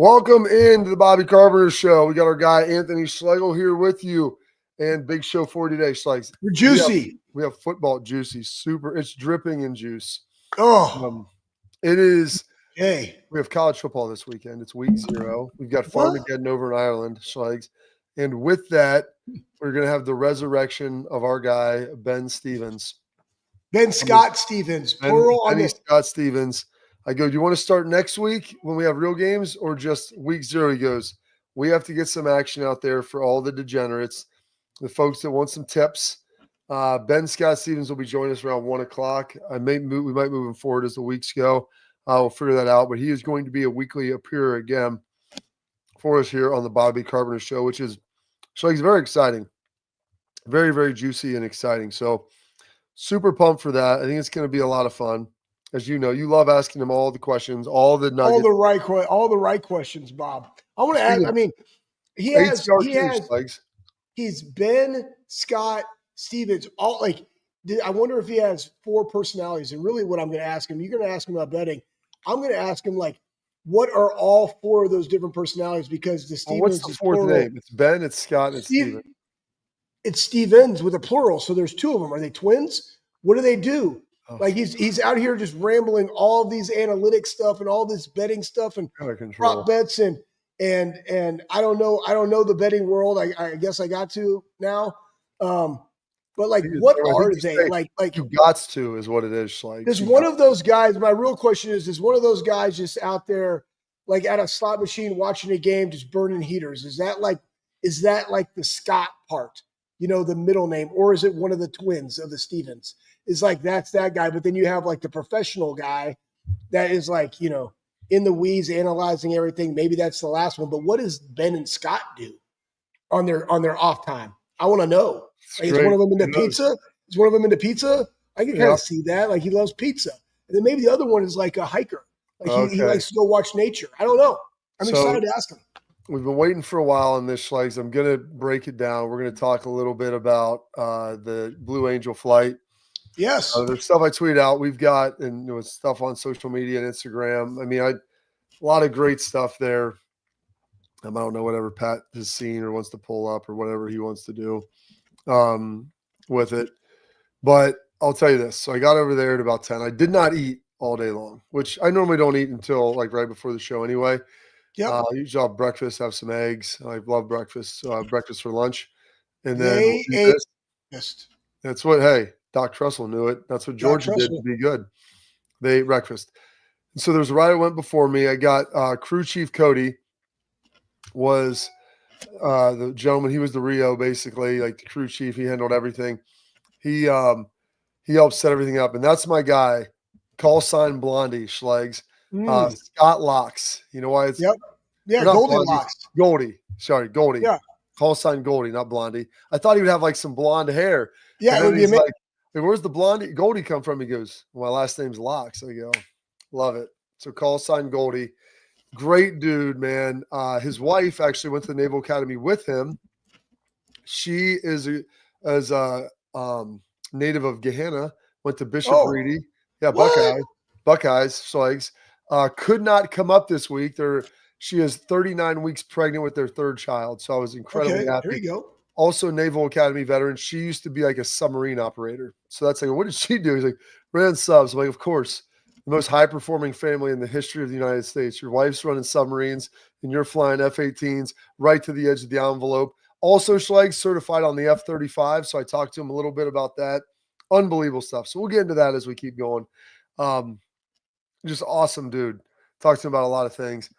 Welcome into the Bobby Carpenter Show. We got our guy Anthony Schlegel here with you, and big show for you today, Schlegs. We're juicy. We have football juicy, super. It's dripping in juice. Oh, it is. okay. We have college football this weekend. It's week 0. We've got Farmageddon over in Ireland, Schlegs, and with that, we're going to have the resurrection of our guy Ben Stevens. Ben Scott Stevens, plural on this. Scott Stevens. I go, do you want to start next week when we have real games or just week 0? He goes, we have to get some action out there for all the degenerates, the folks that want some tips. Ben Scott Stevens will be joining us around 1 o'clock. We might move him forward as the weeks go. We'll figure that out, but he is going to be a weekly appearer again for us here on the Bobby Carpenter Show, which is very exciting. Very, very juicy and exciting. So super pumped for that. I think it's going to be a lot of fun. As you know, you love asking him all the questions, all the nuggets. All the right questions, Bob. I want to ask, I mean, he's Ben Scott Stevens. I wonder if he has 4 personalities. And really what I'm going to ask him, you're going to ask him about betting. I'm going to ask him, what are all 4 of those different personalities? Because the Stevens what's the 4th name? It's Ben, it's Scott, and it's Steven. It's Stevens with a plural. So there's 2 of them. Are they twins? What do they do? He's out here just rambling all these analytics stuff and all this betting stuff and prop bets and I don't know the betting world. I guess I got to now. But what are they? You got to is what it is. Is one of those guys, my real question is one of those guys just out there at a slot machine watching a game just burning heaters? Is that like the Scott part? The middle name, or is it one of the twins of the Stevens? Is that's that guy, but then you have the professional guy that is in the weeds analyzing everything. Maybe that's the last one. But what does Ben and Scott do on their off time? I want to know. Is one of them into pizza? Is one of them into pizza? I can kind of see that. He loves pizza. And then maybe the other one is a hiker. He likes to go watch nature. I don't know. I'm excited to ask him. We've been waiting for a while on this, Schlegs. I'm going to break it down. We're going to talk a little bit about the Blue Angel flight. Yes. There's stuff I tweeted out. We've got stuff on social media and Instagram. I mean, a lot of great stuff there. I don't know whatever Pat has seen or wants to pull up or whatever he wants to do with it. But I'll tell you this. So I got over there at about 10. I did not eat all day long, which I normally don't eat until right before the show anyway. Yeah. Usually I'll have breakfast, have some eggs. I love breakfast. So I have breakfast for lunch. And then that's what, Doc Trussell knew it. That's what Georgia did to be good. They ate breakfast. And so there's a rider went before me. I got Crew Chief Cody was the gentleman. He was the Rio, basically, the crew chief. He handled everything. He helped set everything up. And that's my guy, call sign Blondie, Schlegs. Scott Locks. You know why it's Goldilocks. Goldie. Sorry, Goldie. Yeah. Call sign Goldie, not Blondie. I thought he would have some blonde hair. Yeah, it would be amazing. Where's the Goldie come from? He goes, my last name's Locks. I go, love it. So call sign Goldie. Great dude, man. His wife actually went to the Naval Academy with him. She is a native of Gehenna, went to Bishop Reedy. Yeah, Buckeyes, Schlegs. Could not come up this week. She is 39 weeks pregnant with their 3rd child. So I was incredibly happy. There you go. Also Naval Academy veteran. She used to be a submarine operator. So that's what did she do? He's ran subs. I'm of course, the most high-performing family in the history of the United States. Your wife's running submarines, and you're flying F-18s right to the edge of the envelope. Also, Schlegs certified on the F-35, so I talked to him a little bit about that. Unbelievable stuff. So we'll get into that as we keep going. Just awesome dude. Talked to him about a lot of things.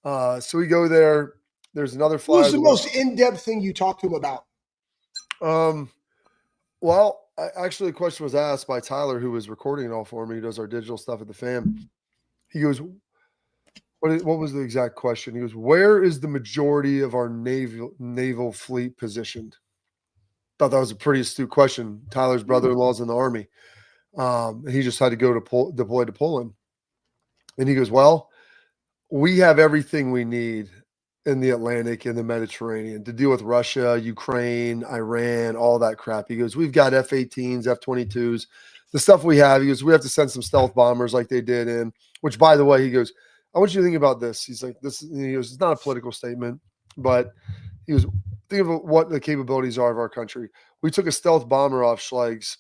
So we go there. There's another flyer. Who's the most in-depth thing you talked to him about? Well, actually, a question was asked by Tyler, who was recording it all for me. He does our digital stuff at the Fan. He goes, what was the exact question? He goes, where is the majority of our naval fleet positioned? Thought that was a pretty astute question. Tyler's brother-in-law's in the Army. He just had to go deploy to Poland. And he goes, well, we have everything we need in the Atlantic and the Mediterranean to deal with Russia, Ukraine, Iran, all that crap. He goes, we've got F-18s, F-22s, the stuff we have. He goes, we have to send some stealth bombers like they did which, by the way, he goes, I want you to think about this. He's like, he goes, it's not a political statement, but he was think of what the capabilities are of our country. We took a stealth bomber off Schlegel's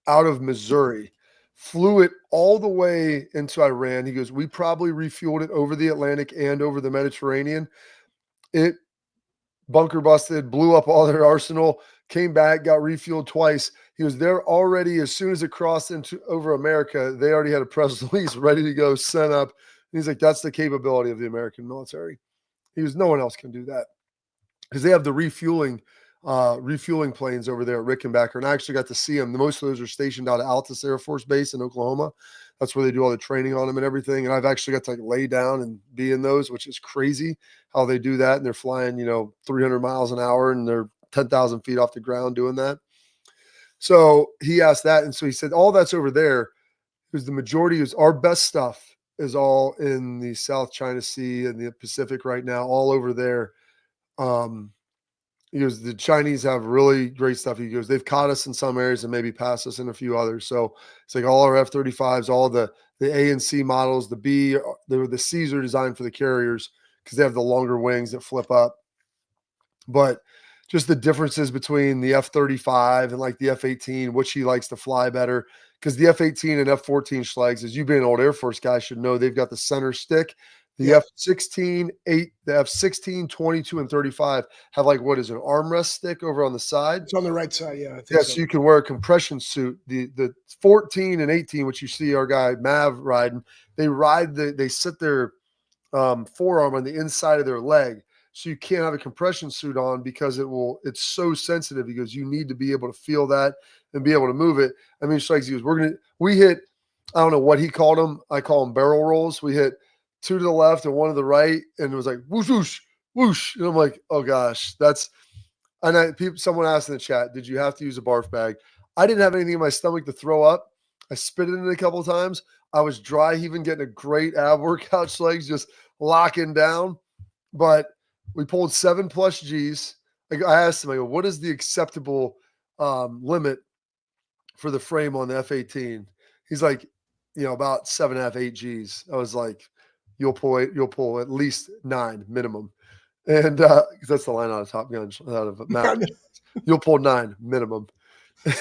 out of Missouri, flew it all the way into Iran. He goes, we probably refueled it over the Atlantic and over the Mediterranean. It bunker busted, blew up all their arsenal, came back, got refueled twice. He was there already. As soon as it crossed into over America, they already had a press release ready to go, sent up. And he's like, that's the capability of the American military. He goes, no one else can do that because they have the refueling planes over there at Rickenbacker. And I actually got to see them. Most of those are stationed out of Altus Air Force Base in Oklahoma. That's where they do all the training on them and everything. And I've actually got to like lay down and be in those, which is crazy how they do that. And they're flying, 300 miles an hour and they're 10,000 feet off the ground doing that. So he asked that. And so he said, all that's over there because the majority is our best stuff is all in the South China Sea and the Pacific right now, all over there. He goes, the Chinese have really great stuff. He goes, they've caught us in some areas and maybe passed us in a few others. So it's like all our F-35s, all the A and C models, the Cs are designed for the carriers because they have the longer wings that flip up. But just the differences between the F-35 and like the F-18, which he likes to fly better. Because the F-18 and F-14 Schlegel's, as you being an old Air Force guy should know, they've got the center stick. The F-16, the F-16, 22, and 35 have like what is an armrest stick over on the side. It's on the right side, yeah. I think so you can wear a compression suit. The 14 and 18, which you see our guy Mav riding, they sit their forearm on the inside of their leg. So you can't have a compression suit on because it's so sensitive. He goes, you need to be able to feel that and be able to move it. I mean, Schlegel's, he goes, we hit, I don't know what he called them. I call them barrel rolls. We hit 2 to the left and 1 to the right. And it was like, whoosh, whoosh, whoosh. And I'm like, oh gosh, someone asked in the chat, did you have to use a barf bag? I didn't have anything in my stomach to throw up. I spit it in a couple of times. I was dry heaving, getting a great ab workout, Schlegel's just locking down. But we pulled 7+ Gs. I asked him, I go, what is the acceptable limit for the frame on the F-18? He's like, about 7.5, 8 Gs. I was like, you'll pull at least 9 minimum. And because that's the line out of Top Gun, out of Maverick. You'll pull 9 minimum.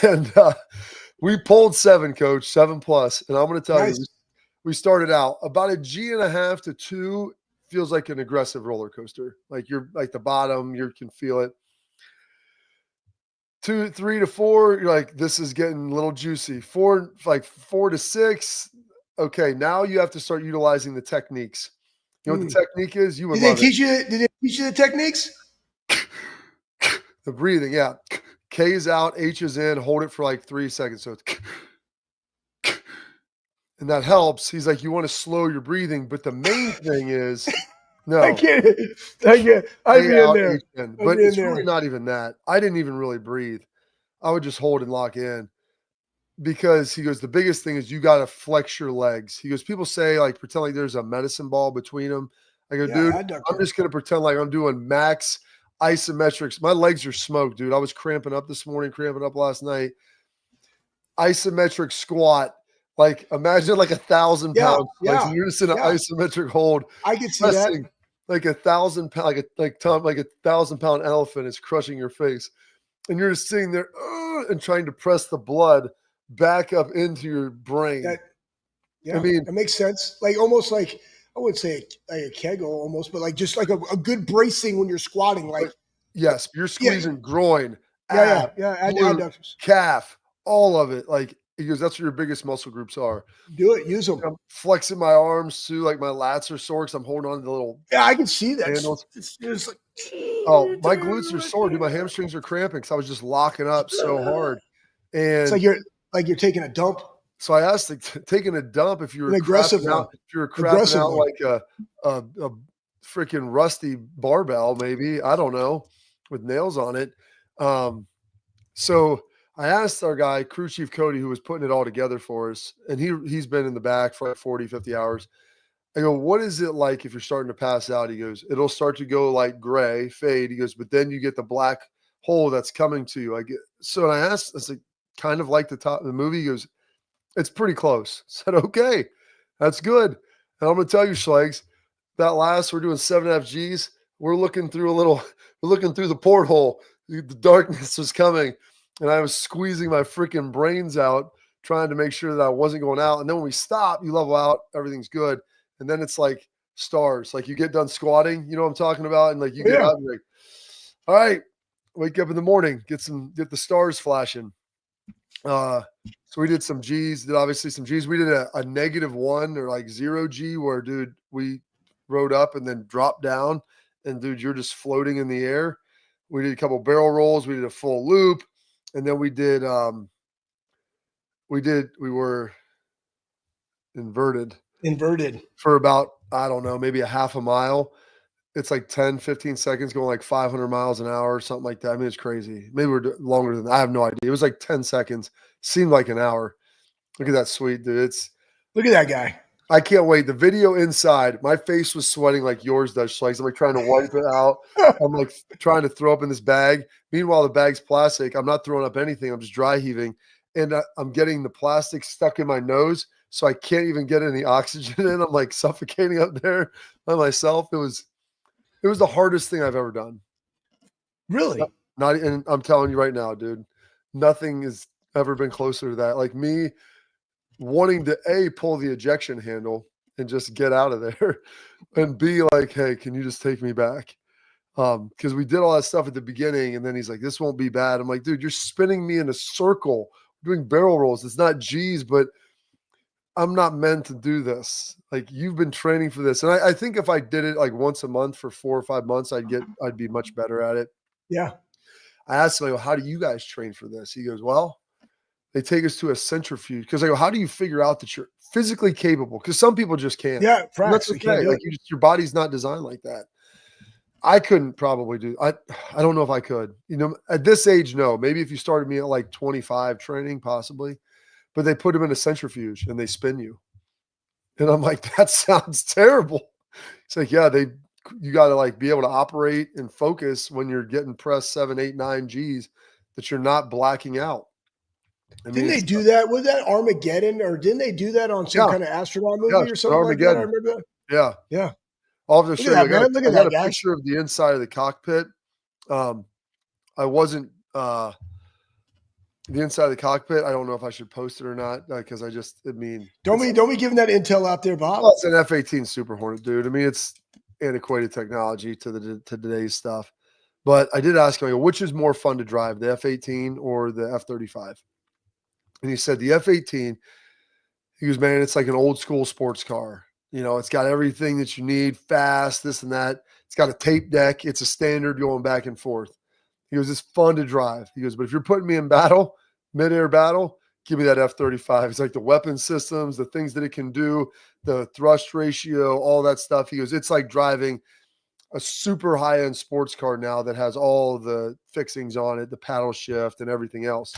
And we pulled 7, coach, 7+. And I'm going to tell you, we started out about 1.5 G to 2 feels like an aggressive roller coaster. Like you're like the bottom, you can feel it. 2, 3 to 4, you're like, this is getting a little juicy. 4 to 6. Okay, now you have to start utilizing the techniques. You know what the technique is? You would love it. Did they teach you the techniques? The breathing, yeah. K is out, H is in, hold it for like 3 seconds. So it's and that helps. He's like, you want to slow your breathing, but the main thing is no. I can't. I'd be in there. But it's really not even that. I didn't even really breathe. I would just hold and lock in because he goes, the biggest thing is you got to flex your legs. He goes, people say like pretend like there's a medicine ball between them. I go, dude, I'm just going to pretend like I'm doing max isometrics. My legs are smoked, dude. I was cramping up this morning, cramping up last night. Isometric squat. Like imagine like 1,000 pounds. Like you're just in an isometric hold. I can see that. Like 1,000 pound, like 1,000-pound elephant is crushing your face, and you're just sitting there and trying to press the blood back up into your brain. I mean, that makes sense. Like almost like I wouldn't say like a kegel almost, but like just like a good bracing when you're squatting. Like yes, you're squeezing groin, adductors, calf, all of it. Like he goes, that's what your biggest muscle groups are. Do it, use them. I'm flexing my arms too, like my lats are sore because I'm holding on to the little. Yeah, I can see that. It's like, oh, my glutes are sore, dude. My hamstrings are cramping because I was just locking up so hard. And it's like you're taking a dump. So I asked, taking a dump, if you were aggressive out, if you were crapping out like a freaking rusty barbell, maybe, I don't know, with nails on it. So I asked our guy, Crew Chief Cody, who was putting it all together for us, and he's been in the back for like 40, 50 hours. I go, what is it like if you're starting to pass out? He goes, it'll start to go like gray, fade. He goes, but then you get the black hole that's coming to you. So I asked, I said, kind of like the top of the movie. He goes, it's pretty close. I said, okay, that's good. And I'm going to tell you, Schlegs, that last, we're doing 7.5 Gs. We're looking through the porthole. The darkness was coming, and I was squeezing my freaking brains out, trying to make sure that I wasn't going out. And then when we stop, you level out, everything's good. And then it's like stars. Like you get done squatting, you know what I'm talking about? And like you get out and like, all right, wake up in the morning, get the stars flashing. So we did some G's, did obviously some G's. We did a -1 or like 0 G where, dude, we rode up and then dropped down, and dude, you're just floating in the air. We did a couple barrel rolls. We did a full loop, and then we were inverted for about, I don't know, maybe a half a mile. It's like 10, 15 seconds going like 500 miles an hour or something like that. I mean, it's crazy. Maybe we're longer than that. I have no idea. It was like 10 seconds. Seemed like an hour. Look at that sweet, dude. Look at that guy. I can't wait. The video inside, my face was sweating like yours does, Schlegs. I'm like trying to wipe it out. I'm like trying to throw up in this bag. Meanwhile, the bag's plastic. I'm not throwing up anything. I'm just dry heaving. And I'm getting the plastic stuck in my nose, so I can't even get any oxygen in. I'm like suffocating up there by myself. It was the hardest thing I've ever done. Really? And I'm telling you right now, dude, nothing has ever been closer to that. Like me wanting to pull the ejection handle and just get out of there, and B, like, hey, can you just take me back? Because we did all that stuff at the beginning, and then he's like, this won't be bad. I'm like, dude, you're spinning me in a circle doing barrel rolls. It's not G's, but I'm not meant to do this. Like, you've been training for this. And I think if I did it like once a month for 4 or 5 months, I'd be much better at it. Yeah. I asked him, I go, how do you guys train for this? He goes, well, they take us to a centrifuge. Because I go, how do you figure out that you're physically capable? Because some people just can't. Yeah, that's okay. Like your body's not designed like that. I couldn't probably do. I don't know if I could. You know, at this age, no. Maybe if you started me at like 25 training, possibly. But they put them in a centrifuge and they spin you. And I'm like, that sounds terrible. It's like, yeah, you got to like be able to operate and focus when you're getting pressed 7, 8, 9 Gs, that you're not blacking out. Didn't they do that? Was that Armageddon, or didn't they do that on some kind of astronaut movie or something like that? I remember that. Yeah. Yeah. I'll have to show you. I got a guys. picture of the inside of the cockpit. I wasn't the inside of the cockpit. I don't know if I should post it or not, because don't be giving that intel out there, Bob. Well, it's an F-18 Super Hornet, dude. I mean, it's antiquated technology to today's stuff. But I did ask him, which is more fun to drive, the F-18 or the F-35? And he said the F-18. He goes, man, it's like an old school sports car. You know, it's got everything that you need, fast, this and that. It's got a tape deck. It's a standard going back and forth. He goes, it's fun to drive. He goes, but if you're putting me in battle, mid-air battle, give me that F-35. It's like the weapon systems, the things that it can do, the thrust ratio, all that stuff. He goes, it's like driving a super high-end sports car now that has all the fixings on it, the paddle shift and everything else.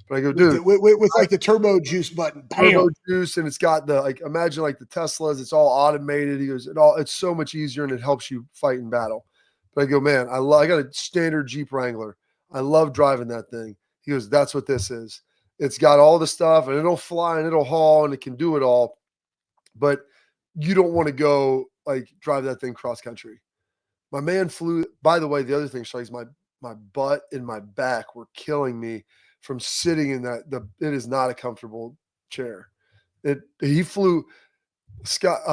But I go, dude, with like the turbo juice button, turbo juice, and it's got the, like, imagine like the Teslas, it's all automated. He goes, it's so much easier and it helps you fight in battle. But I go, man, I got a standard Jeep Wrangler. I love driving that thing. He goes, that's what this is. It's got all the stuff, and it'll fly and it'll haul and it can do it all. But you don't want to go like drive that thing cross country. My man flew. By the way, the other thing, Shaggy, my butt and my back were killing me from sitting in that. It is not a comfortable chair. He flew. Scott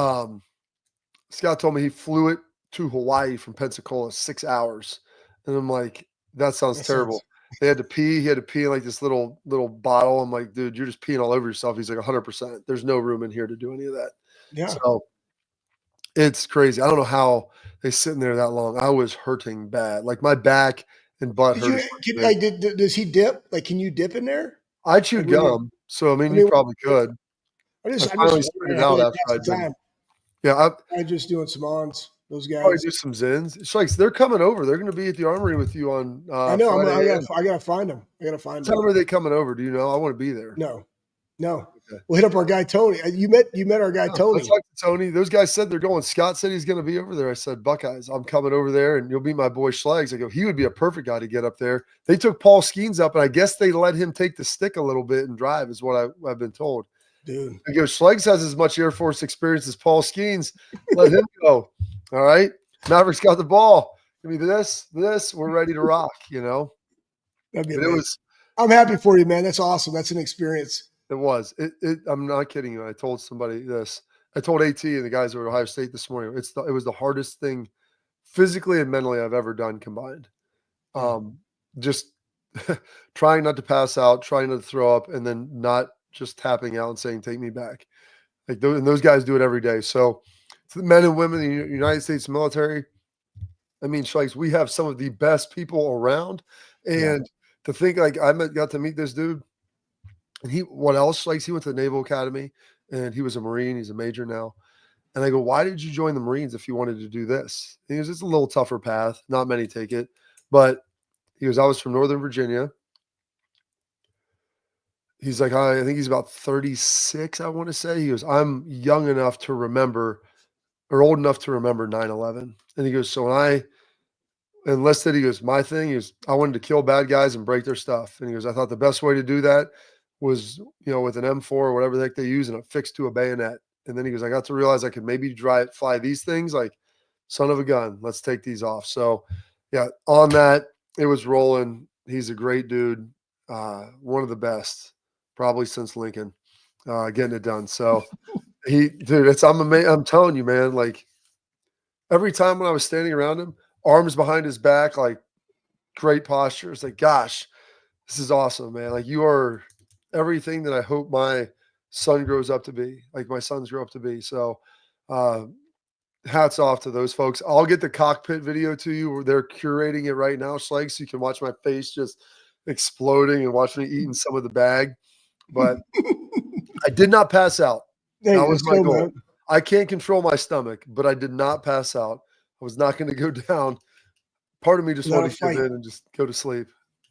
told me he flew it to Hawaii from Pensacola, 6 hours, and I'm like, that sounds terrible. They had to pee. He had to pee in like this little bottle. I'm like, dude, you're just peeing all over yourself. He's like, 100%. There's no room in here to do any of that. Yeah. So it's crazy. I don't know how they sit in there that long. I was hurting bad. Like my back and butt hurt. Does he dip? Like, can you dip in there? I chewed gum. So, I mean, you probably could. I finally spit it out after I'd been. Yeah. I'm just doing some ons. Those guys. Probably do some Zins. It's like they're coming over. They're going to be at the Armory with you on I know. I gotta find them. Tell them, are they coming over? Do you know? I want to be there. No. Okay. We'll hit up our guy Tony. You met our guy Tony. I talked to Tony. Those guys said they're going. Scott said he's going to be over there. I said, Buckeyes, I'm coming over there, and you'll be my boy Schlegs. I go, he would be a perfect guy to get up there. They took Paul Skeens up, and I guess they let him take the stick a little bit and drive, is what I've been told. Dude. He goes, Schleggs has as much Air Force experience as Paul Skeens. Let him go. All right. Mavericks got the ball. Give me this. We're ready to rock, you know? That'd be But amazing. I'm happy for you, man. That's awesome. That's an experience. It was. I'm not kidding you. I told somebody this. I told AT and the guys at Ohio State this morning. It was the hardest thing physically and mentally I've ever done combined. Just trying not to pass out, trying not to throw up, and then not just tapping out and saying, "Take me back." Like those guys do it every day. So, to the men and women in the United States military, I mean, Schleiks, we have some of the best people around, and to think like got to meet this dude. And what else? Like he went to the Naval Academy and he was a Marine. He's a major now. And I go, why did you join the Marines if you wanted to do this? And he goes, it's a little tougher path. Not many take it. But he goes, I was from Northern Virginia. He's like, I think he's about 36, I want to say. He goes, I'm young enough to remember or old enough to remember 9/11. And he goes, so when I enlisted, he goes, my thing is I wanted to kill bad guys and break their stuff. And he goes, I thought the best way to do that was, with an M4 or whatever the heck they use and affixed to a bayonet. And then he goes, I got to realize I could maybe fly these things like son of a gun. Let's take these off. So yeah, on that, it was rolling. He's a great dude. One of the best probably since Lincoln, getting it done. So dude, I'm telling you, man, like every time when I was standing around him, arms behind his back, like great posture. It's like, gosh, this is awesome, man. Like you are everything that I hope my son grows up to be, like my sons grow up to be. So hats off to those folks. I'll get the cockpit video to you where they're curating it right now, Schleg, so you can watch my face just exploding and watch me eating some of the bag. But I did not pass out. Hey, that was my goal. Man. I can't control my stomach, but I did not pass out. I was not going to go down. Part of me just wanted to give in and just go to sleep.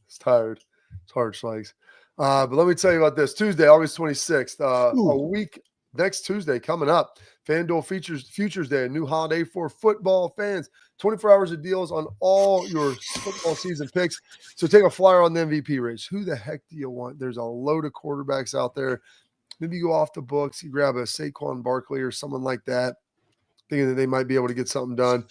It's tired. It's hard, Schlegs. But let me tell you about this. Tuesday, August 26th, a week next Tuesday coming up. FanDuel features Futures Day, a new holiday for football fans. 24 hours of deals on all your football season picks. So take a flyer on the MVP race. Who the heck do you want? There's a load of quarterbacks out there. Maybe you go off the books. You grab a Saquon Barkley or someone like that, thinking that they might be able to get something done.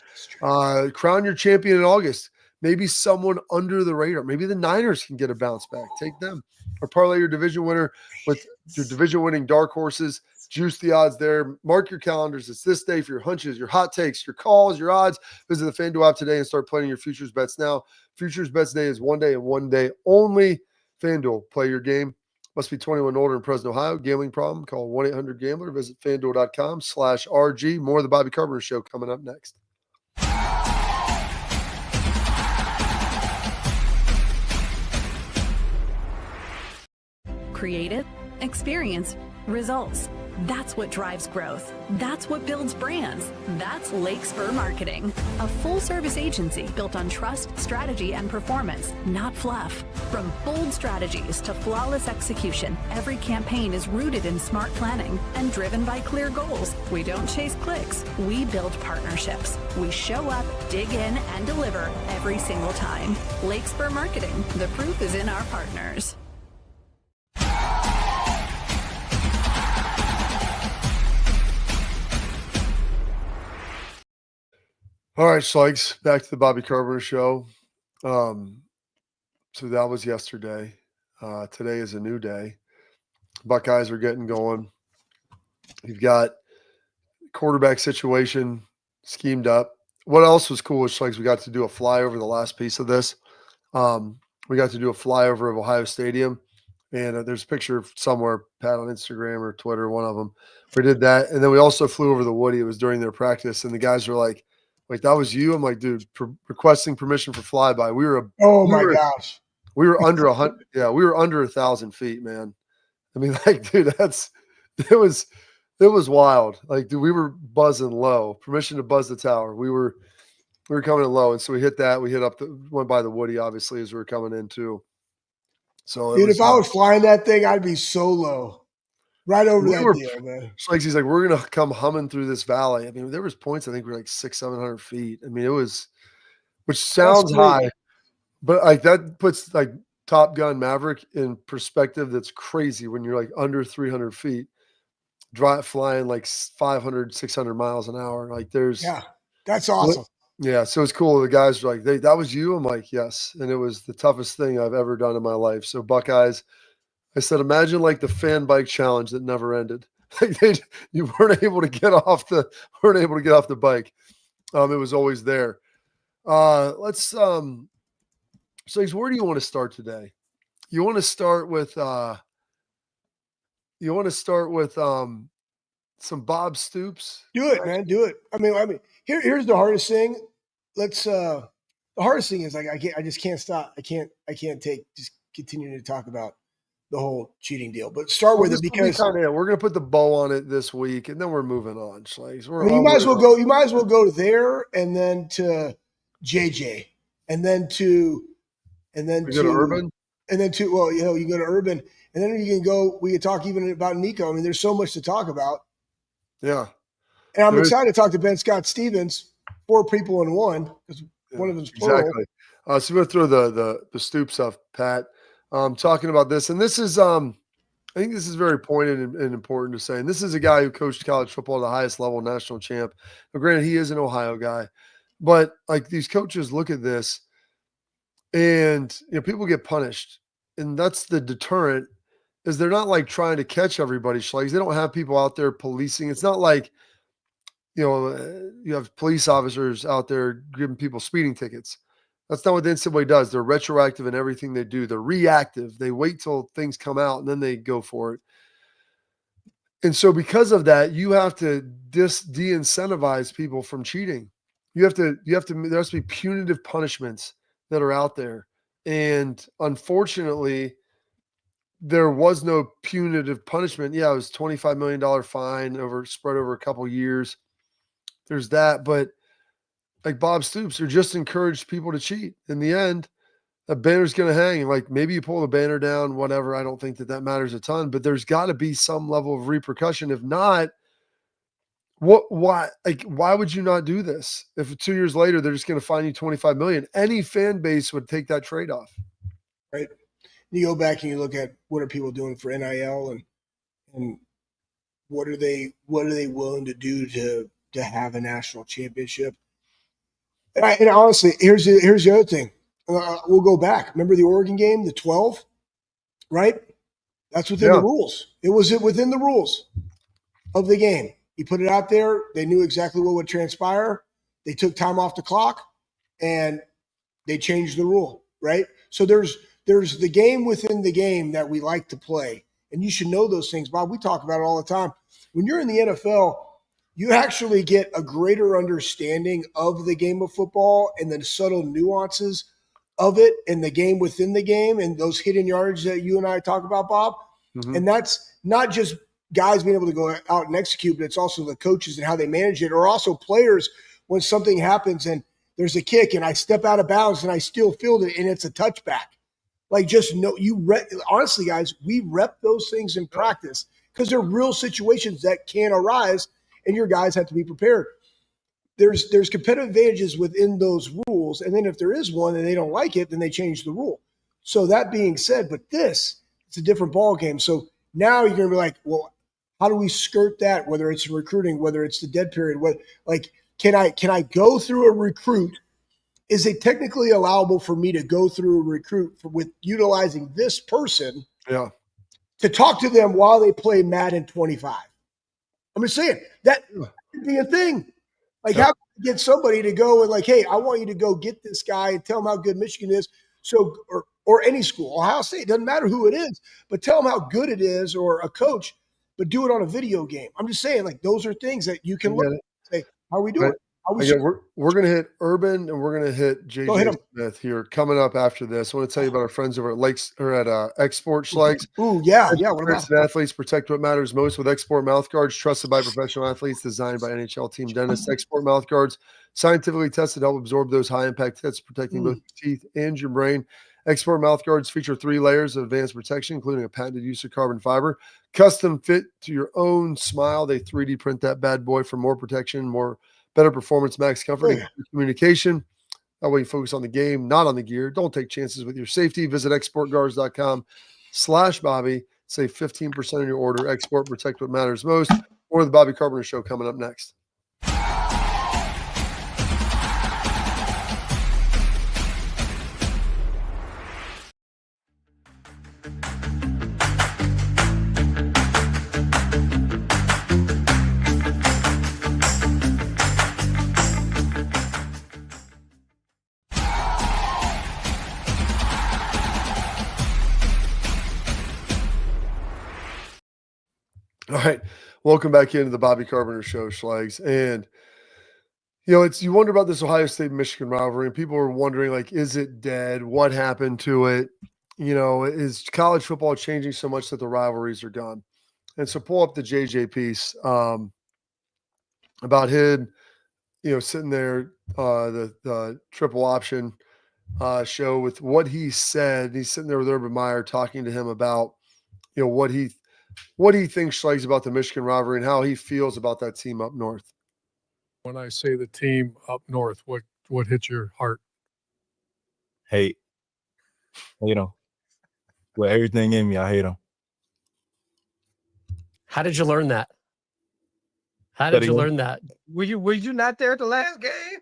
Crown your champion in August. Maybe someone under the radar. Maybe the Niners can get a bounce back. Take them. Or parlay your division winner with your division-winning dark horses. Juice the odds there. Mark your calendars. It's this day for your hunches, your hot takes, your calls, your odds. Visit the FanDuel app today and start playing your futures bets now. Futures bets day is one day and one day only. FanDuel, play your game. Must be 21 older in present Ohio. Gambling problem? Call 1-800-GAMBLER. Visit FanDuel.com/RG. More of the Bobby Carpenter Show coming up next. Creative, experience, results. That's what drives growth. That's what builds brands. That's Lake Spur Marketing, a full-service agency built on trust, strategy, and performance, not fluff. From bold strategies to flawless execution, every campaign is rooted in smart planning and driven by clear goals. We don't chase clicks. We build partnerships. We show up, dig in, and deliver every single time. Lake Spur Marketing. The proof is in our partners. All right, Schlegs, back to the Bobby Carpenter Show. So that was yesterday. Today is a new day. Buckeyes are getting going. You've got quarterback situation schemed up. What else was cool is, Schlegs, we got to do a flyover, the last piece of this. We got to do a flyover of Ohio Stadium. And there's a picture somewhere, Pat, on Instagram or Twitter, one of them. We did that. And then we also flew over the Woody. It was during their practice. And the guys were like, that was you? I'm like, dude, requesting permission for flyby. Gosh. We were under 100. Yeah, we were under 1,000 feet, man. I mean, like, dude, it was wild. Like, dude, we were buzzing low. Permission to buzz the tower. We were coming in low. And so we hit that. We went by the Woody, obviously, as we were coming in too. So dude, if I was flying that thing, I'd be so low. Right over that deal, man. He's like, we're going to come humming through this valley. I mean, there was points, I think we're like 600-700 feet. I mean, which sounds high, but like that puts like Top Gun Maverick in perspective. That's crazy when you're like under 300 feet. flying like 500, 600 miles an hour. Like there's, Yeah, that's awesome. yeah. So it's cool. The guys are like, that was you? I'm like, yes. And it was the toughest thing I've ever done in my life. So Buckeyes, I said, imagine like the fan bike challenge that never ended. Like you weren't able to get off the bike. It was always there. Let's so where do you want to start today? You want to start with some Bob Stoops? Do it, man. Do it. I mean, here's the hardest thing. The hardest thing is like I just can't stop. I can't just continuing to talk about the whole cheating deal. But start with it because we're gonna put the bow on it this week, and then we're moving on. You might as well go. You might as well go there, and then to JJ, and then to Urban, and then to you go to Urban, and then you can go. We can talk even about Nico. I mean, there's so much to talk about. Yeah, and I'm excited to talk to Ben Scott Stevens. 4 people in one because one of them's plural. Exactly. So we're gonna throw the Stoop stuff, Pat. Talking about this, and this is I think this is very poignant and important to say. And this is a guy who coached college football at the highest level, national champ. Now, granted, he is an Ohio guy, but like these coaches look at this, and people get punished, and that's the deterrent. Is they're not like trying to catch everybody, Schlegs. They don't have people out there policing. It's not like you have police officers out there giving people speeding tickets. That's not what the NCAA does. They're retroactive in everything they do. They're reactive. They wait till things come out and then they go for it. And so because of that, you have to de-incentivize people from cheating. There has to be punitive punishments that are out there. And unfortunately, there was no punitive punishment. Yeah, it was $25 million fine spread over a couple years. There's that, but like Bob Stoops, or just encouraged people to cheat. In the end, that banner's going to hang. Like maybe you pull the banner down, whatever. I don't think that matters a ton, but there's got to be some level of repercussion. If not, why would you not do this? If 2 years later, they're just going to fine you $25 million, any fan base would take that trade-off. Right. You go back and you look at what are people doing for NIL and what are they willing to do to have a national championship? And honestly, here's the other thing. We'll go back. Remember the Oregon game, the 12, right? That's within the rules. It was within the rules of the game. You put it out there. They knew exactly what would transpire. They took time off the clock, and they changed the rule, right? So there's the game within the game that we like to play, and you should know those things, Bob. We talk about it all the time. When you're in the NFL, you actually get a greater understanding of the game of football and the subtle nuances of it and the game within the game and those hidden yards that you and I talk about, Bob. Mm-hmm. And that's not just guys being able to go out and execute, but it's also the coaches and how they manage it, or also players when something happens and there's a kick and I step out of bounds and I still field it and it's a touchback. Like, just know honestly, guys, we rep those things in practice because they're real situations that can arise. And your guys have to be prepared. There's competitive advantages within those rules. And then if there is one and they don't like it, then they change the rule. So that being said, but it's a different ball game. So now you're going to be like, well, how do we skirt that? Whether it's recruiting, whether it's the dead period, can I go through a recruit? Is it technically allowable for me to go through a recruit with utilizing this person to talk to them while they play Madden 25? I'm just saying that could be a thing. Like, how can you get somebody to go and like, hey, I want you to go get this guy and tell him how good Michigan is. So, or any school, Ohio State, doesn't matter who it is, but tell them how good it is, or a coach, but do it on a video game. I'm just saying, like, those are things that you can look at and say, how are we doing? We're going to hit Urban and we're going to hit JJ Smith here coming up after this. I want to tell you about our friends over at Export Schlegs. Ooh, yeah. What about athletes? Protect what matters most with Export mouth guards, trusted by professional athletes, designed by NHL team dentists. Export mouth guards, scientifically tested to help absorb those high impact hits, protecting both your teeth and your brain. Export mouth guards feature 3 layers of advanced protection, including a patented use of carbon fiber, custom fit to your own smile. They 3D print that bad boy for more protection, better performance, max comfort, and communication. That way you focus on the game, not on the gear. Don't take chances with your safety. Visit exportguards.com/Bobby. Save 15% on your order. Export, protect what matters most. Or the Bobby Carpenter Show coming up next. All right. Welcome back into the Bobby Carpenter Show, Schlags. And, you wonder about this Ohio State-Michigan rivalry, and people are wondering, like, is it dead? What happened to it? Is college football changing so much that the rivalries are gone? And so pull up the JJ piece about him, sitting there, the triple option show with what he said. He's sitting there with Urban Meyer talking to him about, what he thinks, Schlags, about the Michigan rivalry and how he feels about that team up north. When I say the team up north, what hits your heart? Hate. Hate them. With everything in me, I hate them. How did you learn that? How did you learn that? Were you not there at the last game?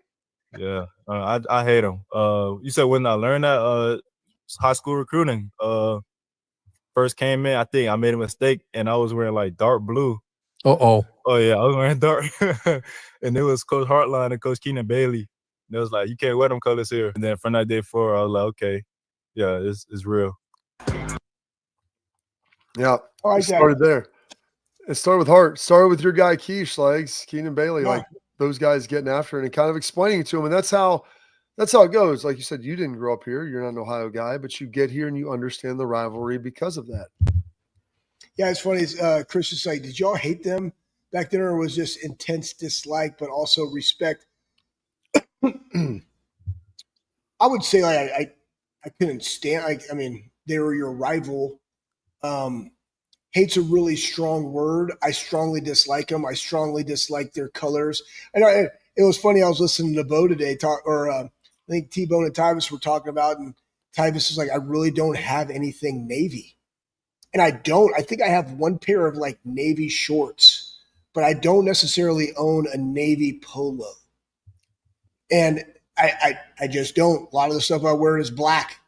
Yeah, I hate them. You said when I learned that, high school recruiting. First came in, I think I made a mistake, and I was wearing like dark blue. Uh-oh. Oh yeah, I was wearing dark, and it was Coach Hartline and Coach Keenan Bailey. And it was like, you can't wear them colors here. And then from that day forward, I was like, okay, yeah, it's real. Yeah, it started there. It started with Hart. Started with your guy Keish, Schlags, Keenan Bailey, like those guys getting after it and kind of explaining to him. And that's how it goes. Like you said, you didn't grow up here. You're not an Ohio guy, but you get here and you understand the rivalry because of that. Yeah, it's funny. Chris is like, did y'all hate them back then, or was just intense dislike, but also respect? I would say like I couldn't stand. They were your rival. Hate's a really strong word. I strongly dislike them. I strongly dislike their colors. And it was funny. I was listening to Bo today I think T-Bone and Tyvis were talking about, and Tyvis is like, I really don't have anything Navy. And I think I have one pair of like Navy shorts, but I don't necessarily own a Navy polo. And I just don't. A lot of the stuff I wear is black.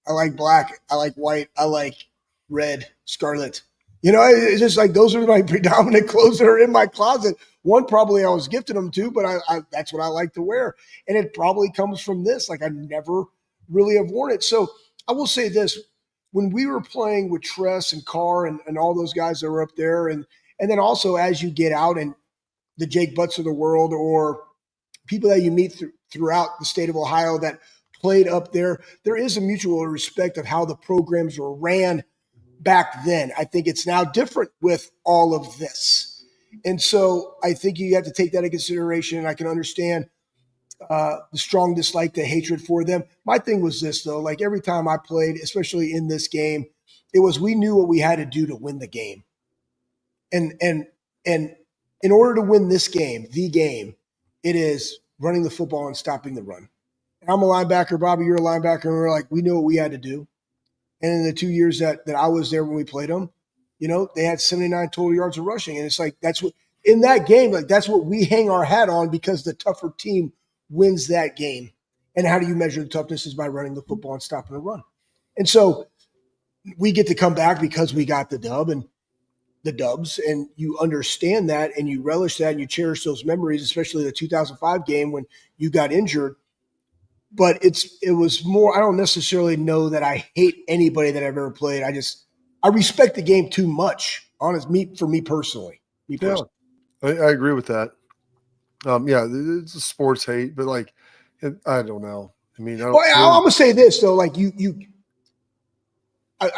I like black. I like white. I like red, scarlet. It's just like those are my predominant clothes that are in my closet. One probably I was gifted them to, but I that's what I like to wear. And it probably comes from this. Like I never really have worn it. So I will say this. When we were playing with Tress and Carr and all those guys that were up there, and then also as you get out and the Jake Butts of the world or people that you meet throughout the state of Ohio that played up there, there is a mutual respect of how the programs were ran back then. I think it's now different with all of this. And so I think you have to take that into consideration, and I can understand the strong dislike, the hatred for them. My thing was this, though, like every time I played, especially in this game, it was we knew what we had to do to win the game. And in order to win this game, the game, it is running the football and stopping the run. And I'm a linebacker, Bobby, you're a linebacker, and we're like, we knew what we had to do. And in the 2 years that I was there when we played them, they had 79 total yards of rushing. And it's like, that's what, in that game, like that's what we hang our hat on, because the tougher team wins that game. And how do you measure the toughness is by running the football and stopping the run. And so we get to come back because we got the dub and the dubs, and you understand that and you relish that and you cherish those memories, especially the 2005 game when you got injured. But it was more, I don't necessarily know that I hate anybody that I've ever played. I respect the game too much, for me personally. Yeah, I agree with that. Yeah, it's a sports hate, but like, I don't know. I mean, I'm going to say this though, like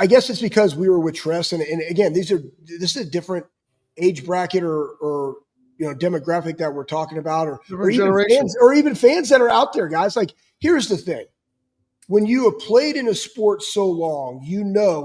I guess it's because we were with Tress, and again, this is a different age bracket or demographic that we're talking about, or even fans that are out there, guys. Like, here's the thing: when you have played in a sport so long,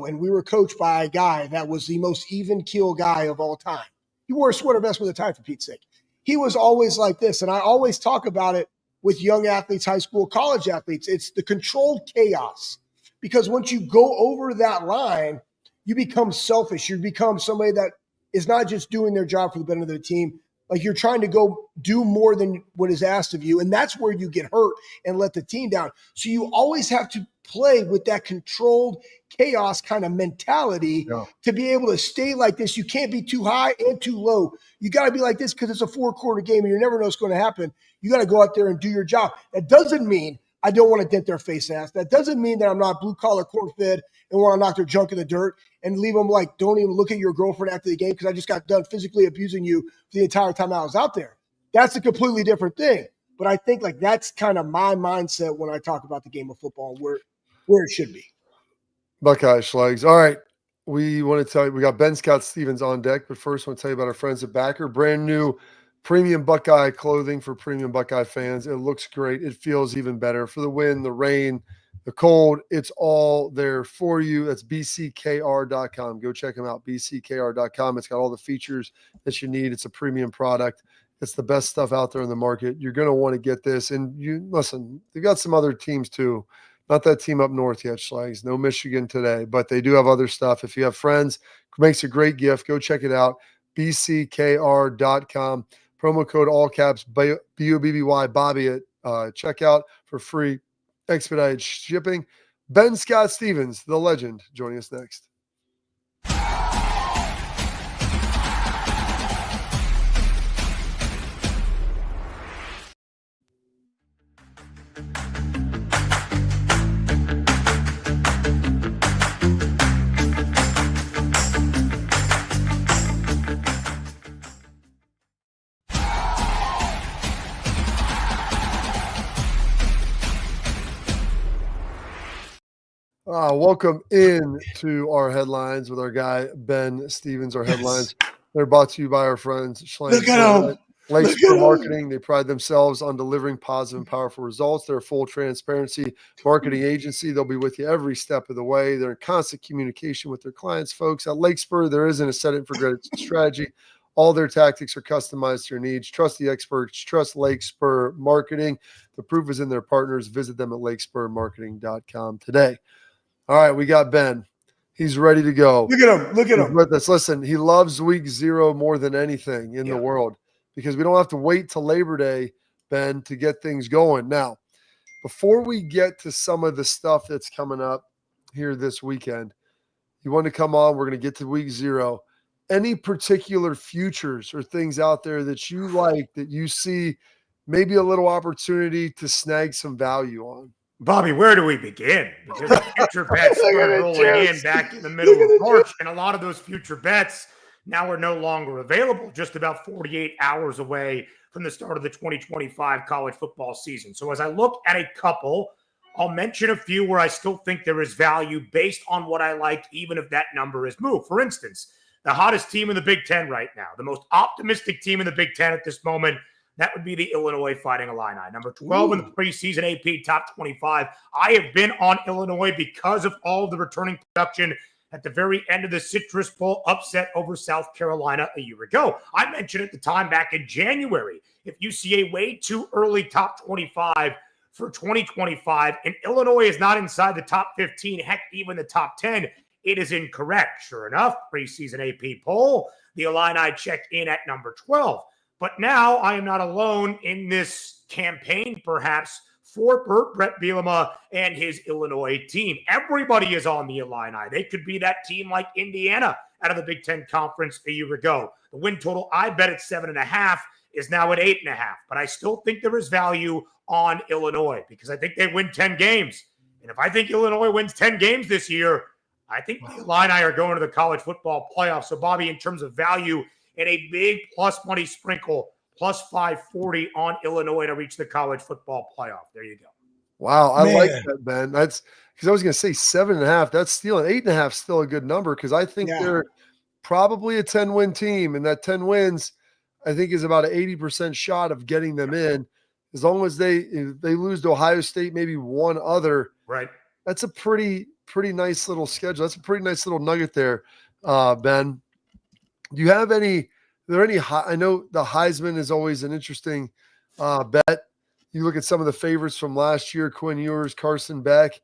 and we were coached by a guy that was the most even keel guy of all time. He wore a sweater vest with a tie, for Pete's sake. He was always like this, and I always talk about it with young athletes, high school, college athletes. It's the controlled chaos, because once you go over that line, you become selfish. You become somebody that is not just doing their job for the benefit of the team. Like you're trying to go do more than what is asked of you. And that's where you get hurt and let the team down. So you always have to play with that controlled chaos kind of mentality to be able to stay like this. You can't be too high and too low. You got to be like this because it's a 4-quarter game and you never know what's going to happen. You got to go out there and do your job. That doesn't mean I don't want to dent their face ass. That doesn't mean that I'm not blue collar corn fed and want to knock their junk in the dirt and leave them like, don't even look at your girlfriend after the game because I just got done physically abusing you for the entire time I was out there. That's a completely different thing. But I think like that's kind of my mindset when I talk about the game of football and where it should be. Buckeye Schlegs. All right. We want to tell you, we got Ben Scott Stevens on deck, but first I want to tell you about our friends at Backer. Brand new premium Buckeye clothing for premium Buckeye fans. It looks great. It feels even better for the wind, the rain, the cold. It's all there for you. That's bckr.com. Go check them out, bckr.com. It's got all the features that you need. It's a premium product. It's the best stuff out there in the market. You're going to want to get this. And you listen, they've got some other teams too. Not that team up north yet, Schlegs. No Michigan today, but they do have other stuff. If you have friends, it makes a great gift. Go check it out, bckr.com. Promo code all caps, BOBBY, Bobby at checkout for free expedited shipping. Ben Scott Stevens, the legend, joining us next. Welcome in to our headlines with our guy, Ben Stevens. Our headlines, they're brought to you by our friends, Look at him. Lakespur Marketing. They pride themselves on delivering positive and powerful results. They're a full transparency marketing agency. They'll be with you every step of the way. They're in constant communication with their clients, folks. At Lakespur, there isn't a set it and forget it strategy. All their tactics are customized to your needs. Trust the experts. Trust Lakespur Marketing. The proof is in their partners. Visit them at lakespurmarketing.com today. All right, we got Ben. He's ready to go. Look at him. Look at him. With us. Listen, he loves week 0 more than anything in the world because we don't have to wait till Labor Day, Ben, to get things going. Now, before we get to some of the stuff that's coming up here this weekend, you want to come on, we're going to get to week 0. Any particular futures or things out there that you like, that you see maybe a little opportunity to snag some value on? Bobby, where do we begin? Because the future bets started rolling in back in the middle of March, and a lot of those future bets now are no longer available, just about 48 hours away from the start of the 2025 college football season. So as I look at a couple, I'll mention a few where I still think there is value based on what I like, even if that number is moved. For instance, the hottest team in the Big Ten right now, the most optimistic team in the Big Ten at this moment, that would be the Illinois Fighting Illini. Number 12 in the preseason AP top 25. I have been on Illinois because of all of the returning production at the very end of the Citrus Bowl upset over South Carolina a year ago. I mentioned at the time back in January, if you see a way too early top 25 for 2025 and Illinois is not inside the top 15, heck, even the top 10, it is incorrect. Sure enough, preseason AP poll, the Illini check in at number 12. But now I am not alone in this campaign, perhaps, for Brett Bielema and his Illinois team. Everybody is on the Illini. They could be that team like Indiana out of the Big Ten Conference a year ago. The win total I bet at 7.5 is now at 8.5. But I still think there is value on Illinois because I think they win 10 games. And if I think Illinois wins 10 games this year, I think the Illini are going to the college football playoff. So, Bobby, in terms of value, and a big plus money sprinkle, plus 540 on Illinois to reach the college football playoff. There you go. Wow, I like that, Ben. That's because I was going to say 7.5. That's stealing. 8.5 still a good number because I think they're probably a 10-win team, and that 10 wins, I think, is about an 80% shot of getting them in. As long as they lose to Ohio State, maybe one other. Right. That's a pretty nice little schedule. That's a pretty nice little nugget there, Ben. Do you have any? Are there any? I know the Heisman is always an interesting bet. You look at some of the favorites from last year: Quinn Ewers, Carson Beck.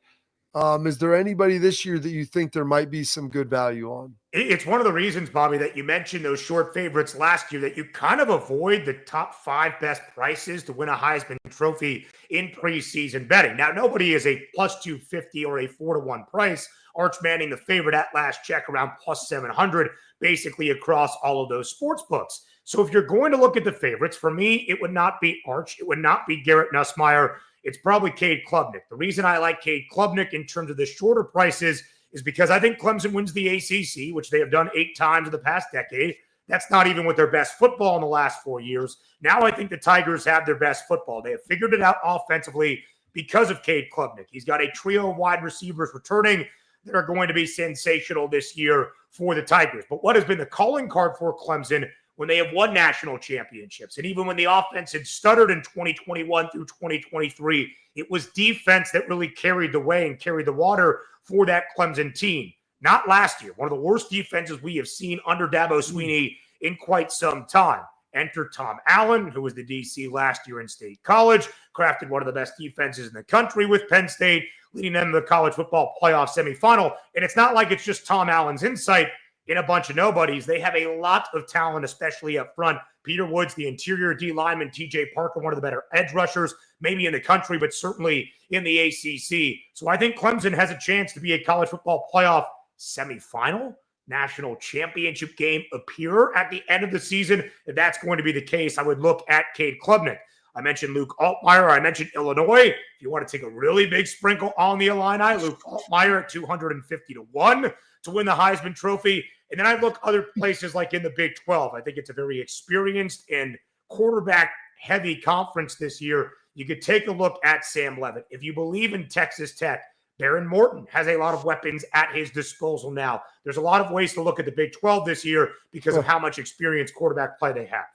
Is there anybody this year that you think there might be some good value on? It's one of the reasons, Bobby, that you mentioned those short favorites last year, that you kind of avoid the top 5 best prices to win a Heisman Trophy in preseason betting. Now, nobody is a plus 250 or a 4-to-1 price. Arch Manning, the favorite at last check, around plus 700, basically across all of those sports books. So if you're going to look at the favorites, for me, it would not be Arch. It would not be Garrett Nussmeier. It's probably Cade Klubnik. The reason I like Cade Klubnik in terms of the shorter prices is because I think Clemson wins the ACC, which they have done 8 times in the past decade. That's not even with their best football in the last 4 years. Now I think the Tigers have their best football. They have figured it out offensively because of Cade Klubnik. He's got a trio of wide receivers returning that are going to be sensational this year for the Tigers. But what has been the calling card for Clemson when they have won national championships, and even when the offense had stuttered in 2021 through 2023, it was defense that really carried the way and carried the water for that Clemson team. Not last year. One of the worst defenses we have seen under Dabo Swinney in quite some time. Enter Tom Allen, who was the DC last year in State College, crafted one of the best defenses in the country with Penn State, leading them to the college football playoff semifinal. And it's not like it's just Tom Allen's insight in a bunch of nobodies. They have a lot of talent, especially up front. Peter Woods, the interior D lineman, TJ Parker, one of the better edge rushers, maybe in the country, but certainly in the ACC. So I think Clemson has a chance to be a college football playoff semifinal, national championship game appearer at the end of the season. If that's going to be the case, I would look at Cade Klubnik. I mentioned Luke Altmaier. I mentioned Illinois. If you want to take a really big sprinkle on the Illini, Luke Altmaier at 250-1 to win the Heisman Trophy. And then I look other places like in the Big 12. I think it's a very experienced and quarterback-heavy conference this year. You could take a look at Sam Leavitt. If you believe in Texas Tech, Baron Morton has a lot of weapons at his disposal now. There's a lot of ways to look at the Big 12 this year because of how much experienced quarterback play they have.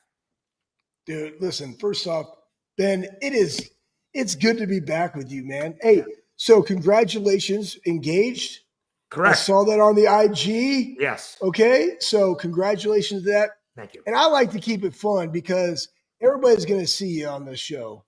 Dude, listen, first off, Ben, it's good to be back with you, man. Hey, so congratulations, engaged. Correct. I saw that on the IG. Yes. Okay, so congratulations to that. Thank you. And I like to keep it fun because everybody's going to see you on this show.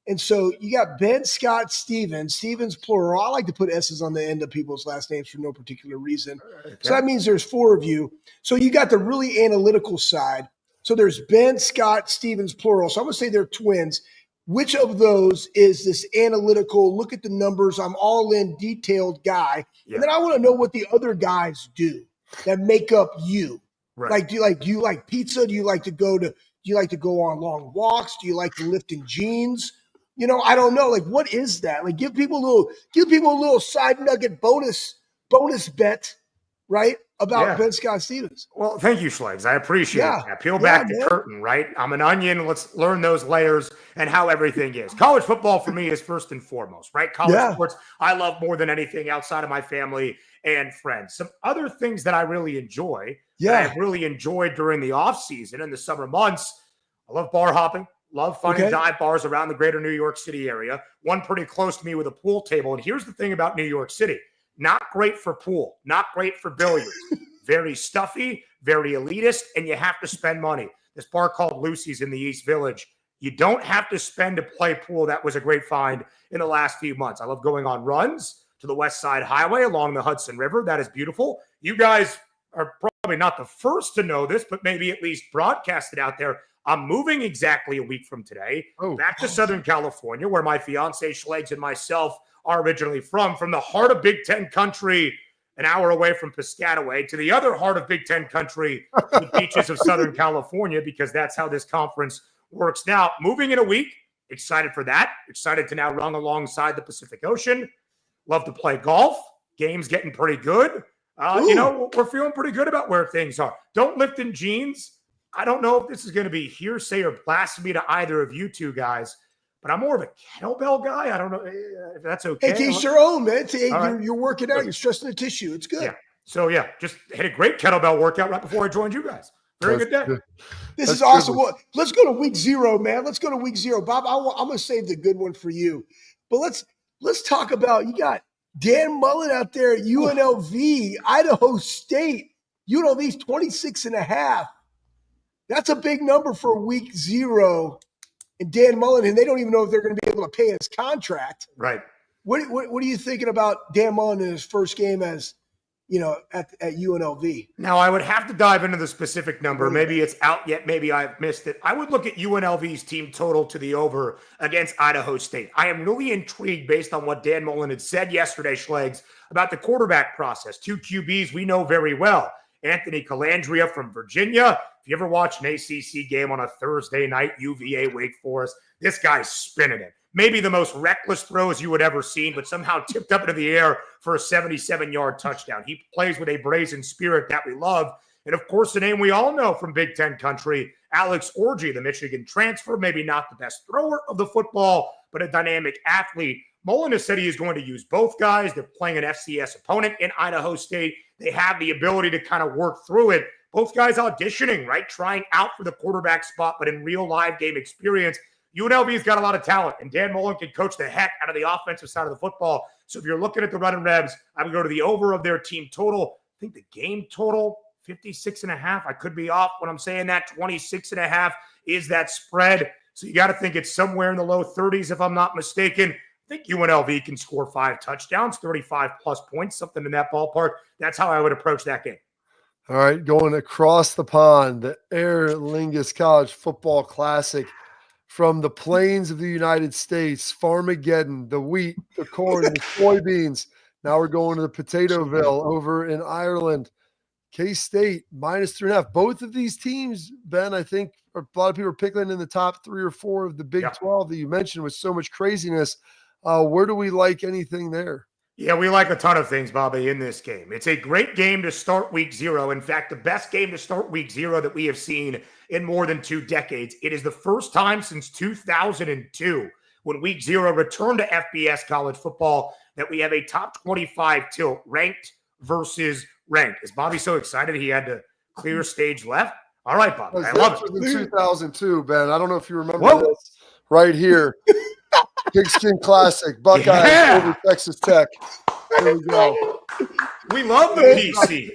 And so you got Ben Scott Stevens plural. I like to put S's on the end of people's last names for no particular reason. Okay. So that means there's 4 of you. So you got the really analytical side. So there's Ben Scott Stevens plural. So I'm going to say they're twins. Which of those is this analytical, look at the numbers, I'm all in, detailed guy? Yeah. And then I want to know what the other guys do that make up you. Right. Like, do you like pizza? Do you like to go on long walks? Do you like to lift in jeans? You know, I don't know. Like, what is that? Like, give people a little side nugget bonus bet, right? About Ben Scott Stevens. Well, thank you, Schlegs. I appreciate that. Peel back the curtain, right? I'm an onion. Let's learn those layers and how everything is. College football for me is first and foremost, right? College sports I love more than anything outside of my family and friends. Some other things that I really enjoy, that I've really enjoyed during the off season and the summer months. I love bar hopping. Love finding dive bars around the greater New York City area. One pretty close to me with a pool table. And here's the thing about New York City. Not great for pool, not great for billiards. Very stuffy, very elitist, and you have to spend money. This bar called Lucy's in the East Village, you don't have to spend to play pool. That was a great find in the last few months. I love going on runs to the West Side Highway along the Hudson River. That is beautiful. You guys are probably not the first to know this, but maybe at least broadcast it out there. I'm moving exactly a week from today back to Southern California, where my fiance Schlegs and myself are originally from the heart of Big Ten country, an hour away from Piscataway, to the other heart of Big Ten country, the beaches of Southern California, because that's how this conference works now. Moving in a week, excited for that. Excited to now run alongside the Pacific Ocean. Love to play golf. Game's getting pretty good. We're feeling pretty good about where things are. Don't lift in jeans. I don't know if this is going to be hearsay or blasphemy to either of you two guys, but I'm more of a kettlebell guy. I don't know if that's okay. Hey, teach your own, man. You're working out. You're stressing the tissue. It's good. Yeah. So, just had a great kettlebell workout right before I joined you guys. Very good day. This is awesome. Well, let's go to week 0, man. Let's go to week 0. Bob, I'm going to save the good one for you. But let's talk about, you got Dan Mullen out there at UNLV, Idaho State. UNLV's 26.5. That's a big number for week 0. And Dan Mullen, and they don't even know if they're going to be able to pay his contract. Right. What are you thinking about Dan Mullen in his first game as, at UNLV? Now, I would have to dive into the specific number. Maybe it's out yet. Maybe I've missed it. I would look at UNLV's team total to the over against Idaho State. I am really intrigued based on what Dan Mullen had said yesterday, Schlegs, about the quarterback process. 2 QBs we know very well. Anthony Calandria from Virginia. If you ever watch an ACC game on a Thursday night, UVA, Wake Forest, this guy's spinning it. Maybe the most reckless throws you had ever seen, but somehow tipped up into the air for a 77-yard touchdown. He plays with a brazen spirit that we love. And, of course, the name we all know from Big Ten country, Alex Orji, the Michigan transfer, maybe not the best thrower of the football, but a dynamic athlete. Mullen has said he is going to use both guys. They're playing an FCS opponent in Idaho State. They have the ability to kind of work through it. Both guys auditioning, right? Trying out for the quarterback spot, but in real live game experience. UNLV's got a lot of talent, and Dan Mullen can coach the heck out of the offensive side of the football. So if you're looking at the running revs, I would go to the over of their team total. I think the game total, 56.5. I could be off when I'm saying that. 26.5 is that spread. So you got to think it's somewhere in the low 30s, if I'm not mistaken. I think UNLV can score 5 touchdowns, 35-plus points, something in that ballpark. That's how I would approach that game. All right, going across the pond, the Aer Lingus College Football Classic. From the plains of the United States, Farmageddon, the wheat, the corn, the soybeans. Now we're going to the Potatoeville over in Ireland. K-State, -3.5. Both of these teams, Ben, I think a lot of people are picking in the top 3 or 4 of the Big 12 that you mentioned with so much craziness. Where do we like anything there? Yeah, we like a ton of things, Bobby, in this game. It's a great game to start week 0. In fact, the best game to start week 0 that we have seen in more than 2 decades. It is the first time since 2002 when week 0 returned to FBS college football that we have a top 25 tilt, ranked versus ranked. Is Bobby so excited he had to clear stage left? All right, Bobby, I love it. In 2002, Ben. I don't know if you remember this right here. Pigskin Classic, Buckeyes over Texas Tech. There we go. We love the PC.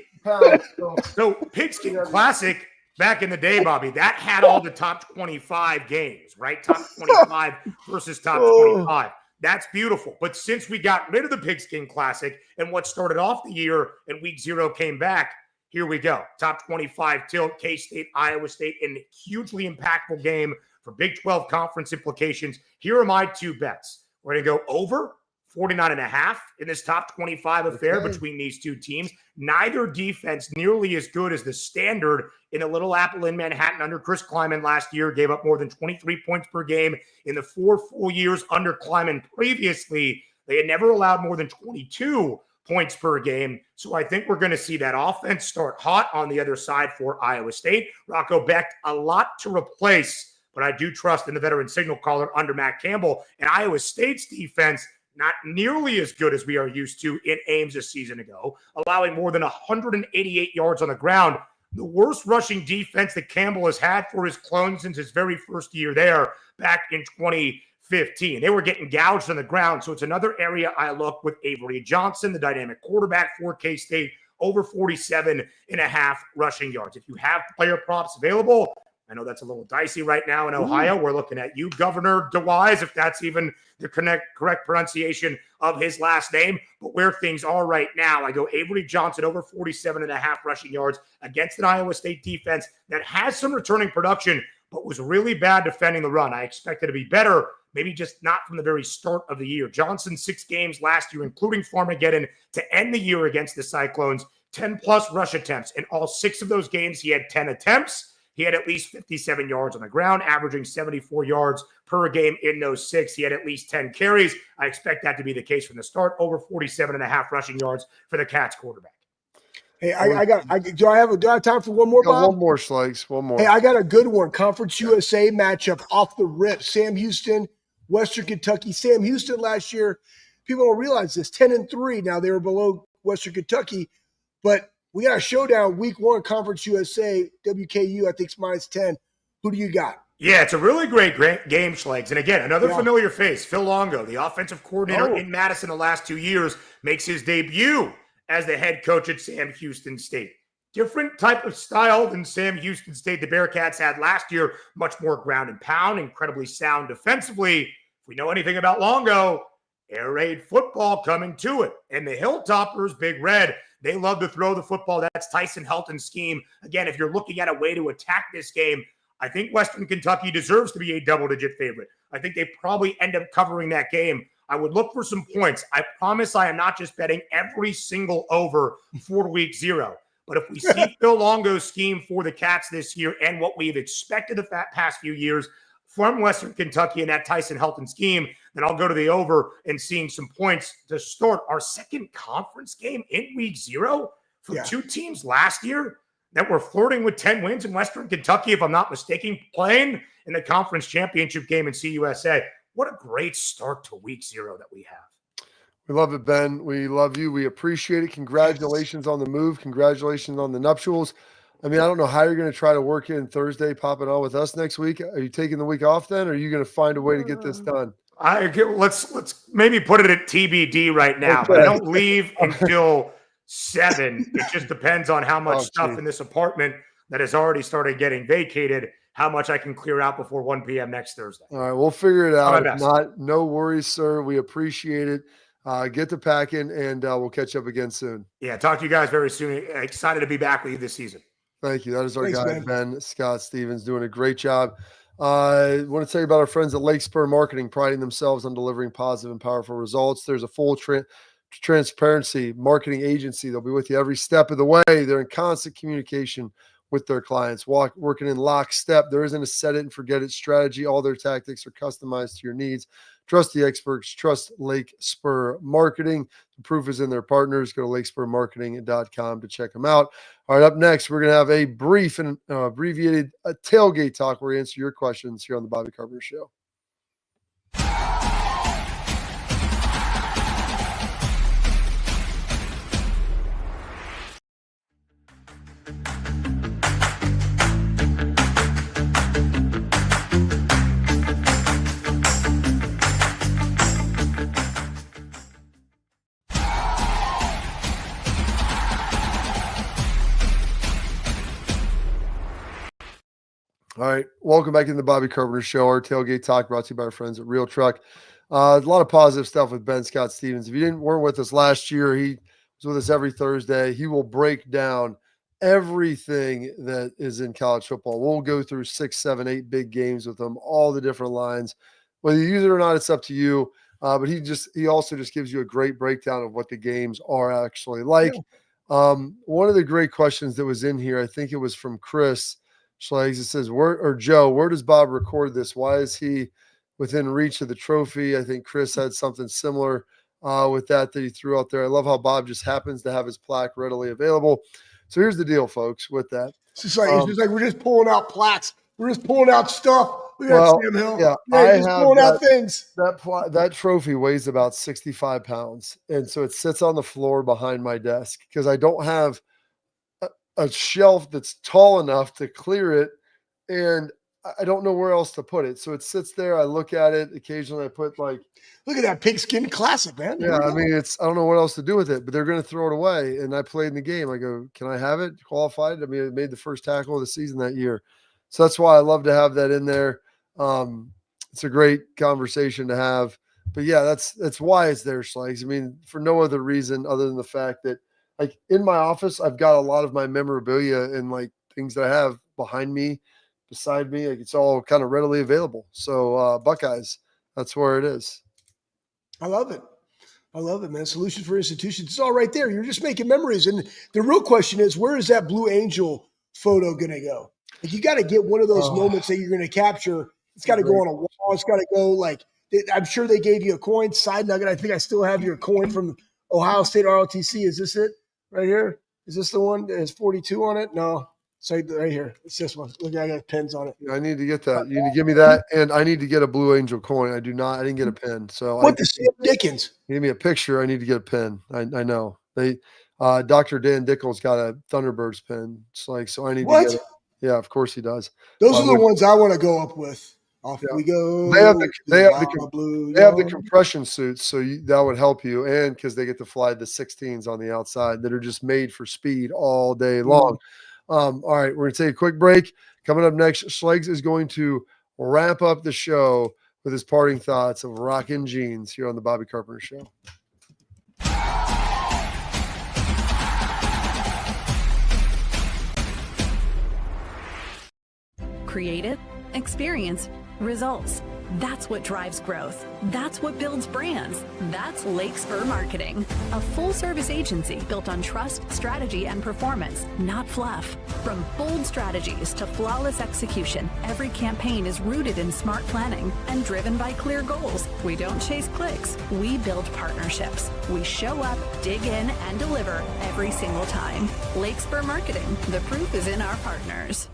So Pigskin Classic, back in the day, Bobby, that had all the top 25 games, right? Top 25 versus top 25. That's beautiful. But since we got rid of the Pigskin Classic and what started off the year and week 0 came back, here we go. Top 25 tilt, K-State, Iowa State, in a hugely impactful game for Big 12 conference implications. Here are my 2 bets. We're going to go over 49.5 in this top 25 affair between these 2 teams. Neither defense nearly as good as the standard in the Little Apple in Manhattan under Chris Kleiman last year. Gave up more than 23 points per game in the 4 full years under Kleiman previously. They had never allowed more than 22 points per game. So I think we're going to see that offense start hot on the other side for Iowa State. Rocco Becht, a lot to replace, but I do trust in the veteran signal caller under Matt Campbell. And Iowa State's defense, not nearly as good as we are used to in Ames a season ago, allowing more than 188 yards on the ground. The worst rushing defense that Campbell has had for his clone since his very first year there back in 2015. They were getting gouged on the ground. So it's another area I look with Avery Johnson, the dynamic quarterback for K-State, over 47.5 rushing yards. If you have player props available, I know that's a little dicey right now in Ohio. We're looking at you, Governor DeWise, if that's even the correct pronunciation of his last name. But where things are right now, I go Avery Johnson over 47.5 rushing yards against an Iowa State defense that has some returning production, but was really bad defending the run. I expect it to be better, maybe just not from the very start of the year. Johnson, 6 games last year, including Farmageddon, to end the year against the Cyclones, 10-plus rush attempts. In all 6 of those games, he had 10 attempts. He had at least 57 yards on the ground, averaging 74 yards per game in those 6. He had at least 10 carries. I expect that to be the case from the start, over 47.5 rushing yards for the Cats quarterback. Hey, do I have time for one more, Bob? One more, Schlegs. One more. Hey, I got a good one. Conference USA matchup off the rip. Sam Houston, Western Kentucky. Sam Houston last year, people don't realize this, 10-3. Now they were below Western Kentucky, but we got a showdown week 1, Conference USA, WKU, I think it's -10. Who do you got? Yeah, it's a really great game, Schlegs. And again, another familiar face, Phil Longo, the offensive coordinator in Madison the last 2 years, makes his debut as the head coach at Sam Houston State. Different type of style than Sam Houston State the Bearcats had last year. Much more ground and pound, incredibly sound defensively. If we know anything about Longo, air raid football coming to it. And the Hilltoppers, Big Red, they love to throw the football. That's Tyson Helton's scheme. Again, if you're looking at a way to attack this game, I think Western Kentucky deserves to be a double-digit favorite. I think they probably end up covering that game. I would look for some points. I promise I am not just betting every single over for week 0. But if we see Phil Longo's scheme for the Cats this year and what we've expected the past few years from Western Kentucky and that Tyson Helton scheme, then I'll go to the over and seeing some points to start our second conference game in week 0 from two teams last year that were flirting with 10 wins in Western Kentucky, if I'm not mistaken, playing in the conference championship game in CUSA. What a great start to week 0 that we have. We love it, Ben. We love you. We appreciate it. Congratulations on the move. Congratulations on the nuptials. I mean, I don't know how you're going to try to work in Thursday, popping on with us next week. Are you taking the week off then, or are you going to find a way to get this done? Let's maybe put it at TBD right now. Okay. But I don't leave until 7. It just depends on how much stuff in this apartment that has already started getting vacated, how much I can clear out before 1 p.m. next Thursday. All right, we'll figure it out. If not, no worries, sir. We appreciate it. Get to packing, and we'll catch up again soon. Yeah, talk to you guys very soon. Excited to be back with you this season. Thank you. That is our guy, Ben Scott Stevens, doing a great job. I want to tell you about our friends at Lake Spur Marketing, priding themselves on delivering positive and powerful results. There's a full transparency marketing agency. They'll be with you every step of the way. They're in constant communication with their clients, working in lockstep. There isn't a set it and forget it strategy. All their tactics are customized to your needs. Trust the experts. Trust Lake Spur Marketing. The proof is in their partners. Go to lakespurmarketing.com to check them out. All right, up next, we're going to have a brief and abbreviated tailgate talk where we answer your questions here on the Bobby Carpenter Show. All right, welcome back in the Bobby Carpenter Show. Our tailgate talk brought to you by our friends at Real Truck. A lot of positive stuff with Ben Scott Stevens. If you weren't with us last year, he was with us every Thursday. He will break down everything that is in college football. We'll go through 6, 7, 8 big games with him, all the different lines. Whether you use it or not, it's up to you. But he also just gives you a great breakdown of what the games are actually like. Yeah. One of the great questions that was in here, I think it was from Chris Schlags. It says, Joe, where does Bob record this? Why is he within reach of the trophy? I think Chris had something similar with that he threw out there. I love how Bob just happens to have his plaque readily available. So here's the deal, folks, with that. It's just like we're just pulling out plaques. We're just pulling out stuff. Look at Sam Hill. Yeah, just pulling out things. That trophy weighs about 65 pounds. And so it sits on the floor behind my desk because I don't have a shelf that's tall enough to clear it, and I don't know where else to put it. So it sits there. I look at it. Occasionally I put look at that pigskin classic, man. Yeah, I mean, I don't know what else to do with it, but they're going to throw it away. And I played in the game. I go, can I have it? Qualified? I mean, I made the first tackle of the season that year. So that's why I love to have that in there. It's a great conversation to have. But yeah, that's why it's there, Slags. I mean, for no other reason other than the fact that in my office, I've got a lot of my memorabilia and things that I have behind me, beside me. It's all kind of readily available. So Buckeyes, that's where it is. I love it. I love it, man. Solution for institutions. It's all right there. You're just making memories. And the real question is, where is that Blue Angel photo going to go? You got to get one of those moments that you're going to capture. It's got to go on a wall. It's got to go I'm sure they gave you a coin. Side nugget. I think I still have your coin from Ohio State ROTC. Is this it? Right here? Is this the one that has 42 on it? No. It's right here. It's this one. Look, I got pins on it. I need to get that. You need to give me that, and I need to get a Blue Angel coin. I didn't get a pin. So what the Sam Dickens? Give me a picture. I need to get a pin. I know. Dr. Dan Dickles got a Thunderbirds pin. So I need to get it. Yeah, of course he does. Those are the ones I want to go up with. Off we go. They have the compression suits, so that would help you, and because they get to fly the 16s on the outside that are just made for speed all day long. All right, we're going to take a quick break. Coming up next, Schlags is going to wrap up the show with his parting thoughts of rockin' jeans here on the Bobby Carpenter Show. Creative, experience, results. That's what drives growth. That's what builds brands. That's Lake Spur Marketing, a full-service agency built on trust, strategy, and performance, not fluff. From bold strategies to flawless execution, every campaign is rooted in smart planning and driven by clear goals. We don't chase clicks. We build partnerships. We show up, dig in, and deliver every single time. Lake Spur Marketing. The proof is in our partners.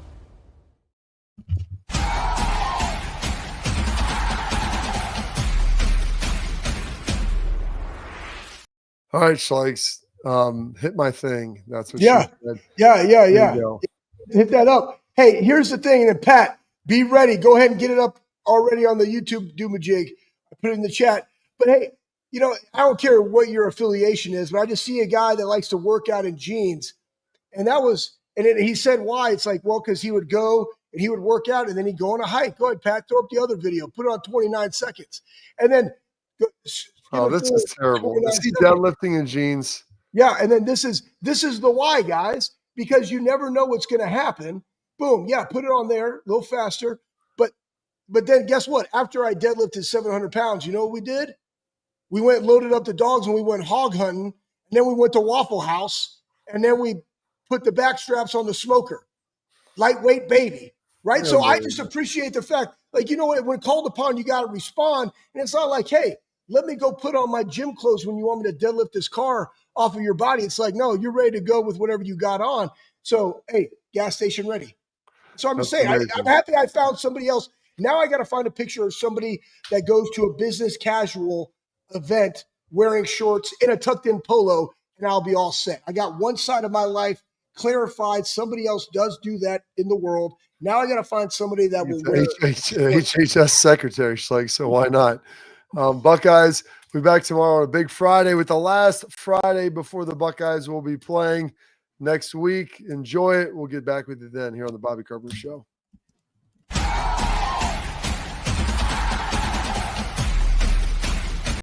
All right, Schleiks, hit my thing. That's what Yeah. she said. Yeah. There you go. Hit that up. Hey, here's the thing. And Pat, be ready. Go ahead and get it up already on the YouTube Doomajig. I put it in the chat. But hey, you know, I don't care what your affiliation is, but I just see a guy that likes to work out in jeans. And that was, and he said why. It's like, well, because he would go and he would work out and then he'd go on a hike. Go ahead, Pat, throw up the other video. Put it on 29 seconds. And then go, Oh, this is terrible. Is he 29 deadlifting in jeans? Yeah, and then this is the why, guys, because you never know what's going to happen. Boom, yeah, put it on there a little faster. But then guess what? After I deadlifted 700 pounds, you know what we did? We went and loaded up the dogs and we went hog hunting. And then we went to Waffle House and then we put the back straps on the smoker. Lightweight baby, right? Yeah, So I man. just appreciate the fact, like, you know what? When called upon, you got to respond. And it's not like, hey, let me go put on my gym clothes when you want me to deadlift this car off of your body. It's like, no, you're ready to go with whatever you got on. So, hey, gas station ready. So I'm just saying, I'm happy I found somebody else. Now I got to find a picture of somebody that goes to a business casual event wearing shorts in a tucked in polo, and I'll be all set. I got one side of my life clarified. Somebody else does do that in the world. Now I got to find somebody that will wear HHS secretary, Schleiks, so why not? Buckeyes, we'll be back tomorrow on a big Friday with the last Friday before the Buckeyes will be playing next week. Enjoy it. We'll get back with you then here on the Bobby Carpenter Show.